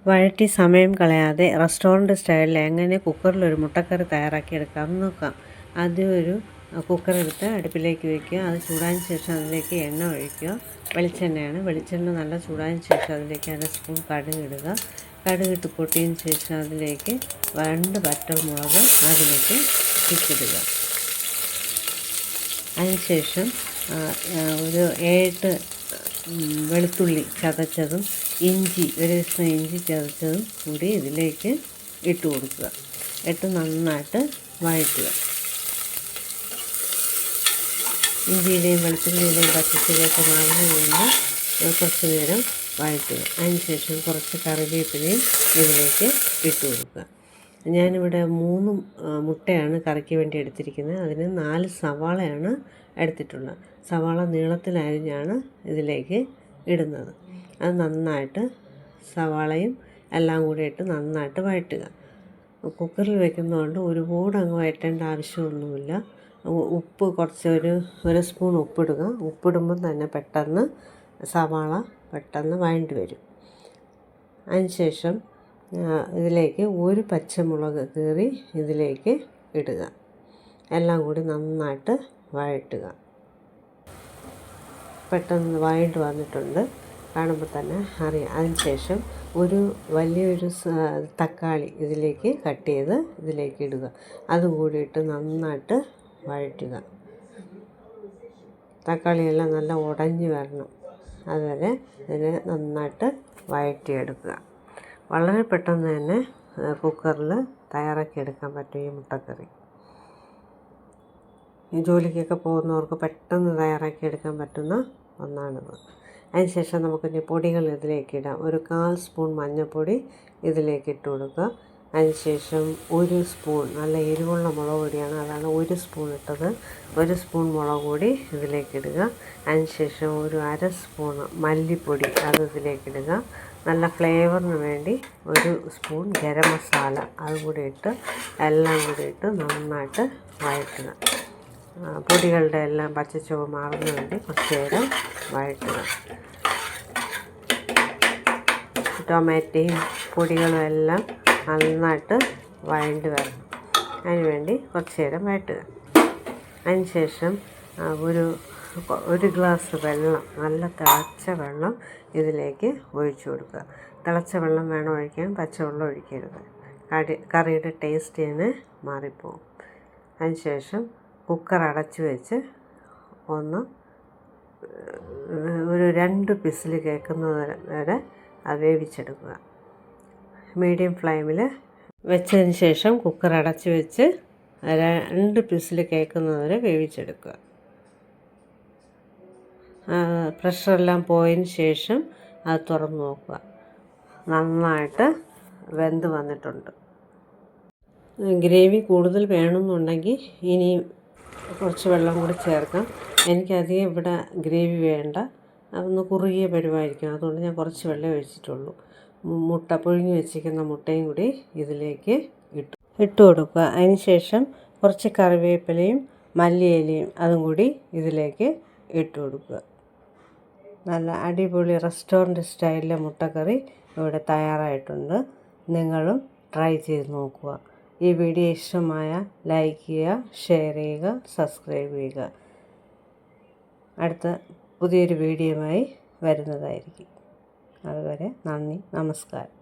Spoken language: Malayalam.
വഴറ്റി സമയം കളയാതെ റെസ്റ്റോറൻറ്റ് സ്റ്റൈലിൽ എങ്ങനെ കുക്കറിലൊരു മുട്ടക്കറി തയ്യാറാക്കിയെടുക്കാമെന്ന് നോക്കാം. ആദ്യം ഒരു കുക്കറെടുത്ത് അടുപ്പിലേക്ക് വയ്ക്കുക. അത് ചൂടായതിന് ശേഷം അതിലേക്ക് എണ്ണ ഒഴിക്കുക. വെളിച്ചെണ്ണയാണ്. വെളിച്ചെണ്ണ നല്ല ചൂടായതിന് ശേഷം അതിലേക്ക് 1 സ്പൂൺ കടുക് ഇടുക. കടുകിട്ട് പൊട്ടിയതിന് ശേഷം അതിലേക്ക് 2 വറ്റൽമുളക് അതിലേക്ക് ഇട്ടിടുക. അതിനുശേഷം ഒരു 7 വെളുത്തുള്ളി ചതച്ചതും ഇഞ്ചി 1 കഷ്ണം ഇഞ്ചി ചതച്ചതും കൂടി ഇതിലേക്ക് ഇട്ട് കൊടുക്കുക. ഇട്ട് നന്നായിട്ട് വഴറ്റുക. ഇഞ്ചിയിലെയും വെളുത്തുള്ളിയിലെയും പച്ചച്ചൊക്കെ മാറുന്ന കൊണ്ട് കുറച്ച് നേരം വഴറ്റുക. അതിനുശേഷം കുറച്ച് കറിവേപ്പിലയും ഇതിലേക്ക് ഇട്ട് കൊടുക്കുക. ഞാനിവിടെ 3 മുട്ടയാണ് കറിക്ക് വേണ്ടി എടുത്തിരിക്കുന്നത്. അതിന് 4 സവാളയാണ് എടുത്തിട്ടുള്ളത്. സവാള നീളത്തിലരിഞ്ഞാണ് ഇതിലേക്ക് ഇടുന്നത്. അത് നന്നായിട്ട് സവാളയും എല്ലാം കൂടി ഇട്ട് നന്നായിട്ട് വഴറ്റുക. കുക്കറിൽ വയ്ക്കുന്നതുകൊണ്ട് ഒരുപാട് അങ്ങ് വഴറ്റേണ്ട ആവശ്യമൊന്നുമില്ല. ഉപ്പ് കുറച്ച് 1 സ്പൂൺ ഉപ്പിടുക. ഉപ്പിടുമ്പം തന്നെ പെട്ടെന്ന് സവാള പെട്ടെന്ന് വഴണ്ടി വരും. അതിനുശേഷം ഇതിലേക്ക് 1 പച്ചമുളക് കീറി ഇതിലേക്ക് ഇടുക. എല്ലാം കൂടി നന്നായിട്ട് വഴറ്റുക. പെട്ടെന്ന് വഴണ്ട് വന്നിട്ടുണ്ട്, കാണുമ്പോൾ തന്നെ അറിയാം. അതിനുശേഷം വലിയൊരു തക്കാളി ഇതിലേക്ക് കട്ട് ചെയ്ത് ഇതിലേക്ക് ഇടുക. അതും കൂടി ഇട്ട് നന്നായിട്ട് വഴറ്റുക. തക്കാളിയെല്ലാം നല്ല ഉടഞ്ഞ് വരണം, അതുവരെ ഇതിനെ നന്നായിട്ട് വഴറ്റിയെടുക്കുക. വളരെ പെട്ടെന്ന് തന്നെ കുക്കറിൽ തയ്യാറാക്കിയെടുക്കാൻ പറ്റും ഈ മുട്ടക്കറി. ഈ ജോലിക്കൊക്കെ പോകുന്നവർക്ക് പെട്ടെന്ന് തയ്യാറാക്കിയെടുക്കാൻ പറ്റുന്ന ഒന്നാണിത്. അതിനുശേഷം നമുക്കിനി പൊടികൾ ഇതിലേക്ക് ഇടാം. 1/4 സ്പൂൺ മഞ്ഞൾപ്പൊടി ഇതിലേക്ക് ഇട്ട് കൊടുക്കുക. അതിനുശേഷം 1 സ്പൂൺ നല്ല എരിവുള്ള മുളക് പൊടിയാണ്, അതാണ് 1 സ്പൂൺ ഇട്ടത്. 1 സ്പൂൺ മുളക് പൊടി ഇതിലേക്ക് ഇടുക. അതിനുശേഷം 1/2 സ്പൂൺ മല്ലിപ്പൊടി അത് ഇതിലേക്ക് ഇടുക. നല്ല ഫ്ലേവറിന് വേണ്ടി 1 സ്പൂൺ ഗരം മസാല അതുകൂടി ഇട്ട് എല്ലാം കൂടി ഇട്ട് നന്നായിട്ട് വഴറ്റുക. പൊടികളുടെ എല്ലാം പച്ചച്ചുവ മാറുന്ന വേണ്ടി കുറച്ച് നേരം വഴറ്റുക. ടൊമാറ്റോയും പൊടികളും എല്ലാം നന്നായിട്ട് വഴണ്ടി വരണം. അതിനുവേണ്ടി കുറച്ച് നേരം വഴറ്റുക. അതിനുശേഷം ഒരു ഗ്ലാസ് വെള്ളം, നല്ല തിളച്ച വെള്ളം ഇതിലേക്ക് ഒഴിച്ചു കൊടുക്കുക. തിളച്ച വെള്ളം വേണം ഒഴിക്കാൻ, പച്ചവെള്ളം ഒഴിക്കരുത്. കറിയുടെ ടേസ്റ്റ് തന്നെ മാറിപ്പോവും. അതിനുശേഷം കുക്കർ അടച്ച് വെച്ച് ഒരു 2 വിസിൽ കേൾക്കുന്നത് വരെ അത് വേവിച്ചെടുക്കുക. മീഡിയം ഫ്ലെയിമിൽ വെച്ചതിന് ശേഷം കുക്കർ അടച്ച് വെച്ച് 2 വിസിൽ കേൾക്കുന്നത് വരെ വേവിച്ചെടുക്കുക. പ്രഷറെല്ലാം പോയതിന് ശേഷം അത് തുറന്ന് നോക്കുക. നന്നായിട്ട് വെന്ത് വന്നിട്ടുണ്ട്. ഗ്രേവി കൂടുതൽ വേണമെന്നുണ്ടെങ്കിൽ ഇനിയും കുറച്ച് വെള്ളം കൂടി ചേർക്കാം. എനിക്കധികം ഇവിടെ ഗ്രേവി വേണ്ട, അതൊന്ന് കുറുകിയ പരുവായിരിക്കും. അതുകൊണ്ട് ഞാൻ കുറച്ച് വെള്ളം ഒഴിച്ചിട്ടുള്ളൂ. മുട്ട പുഴുങ്ങി വെച്ചിരിക്കുന്ന മുട്ടയും കൂടി ഇതിലേക്ക് ഇട്ട് കൊടുക്കുക. അതിനുശേഷം കുറച്ച് കറിവേപ്പിലയും മല്ലിയിലയും അതും കൂടി ഇതിലേക്ക് ഇട്ട് കൊടുക്കുക. നല്ല അടിപൊളി റെസ്റ്റോറൻറ്റ് സ്റ്റൈലിലെ മുട്ടക്കറി ഇവിടെ തയ്യാറായിട്ടുണ്ട്. നിങ്ങളും ട്രൈ ചെയ്ത് നോക്കുക. ഈ വീഡിയോ ഇഷ്ടമായ ലൈക്ക് ചെയ്യുക, ഷെയർ ചെയ്യുക, സബ്സ്ക്രൈബ് ചെയ്യുക. അടുത്ത പുതിയൊരു വീഡിയോയുമായി വരുന്നതായിരിക്കും. അതുവരെ നന്ദി, നമസ്കാരം.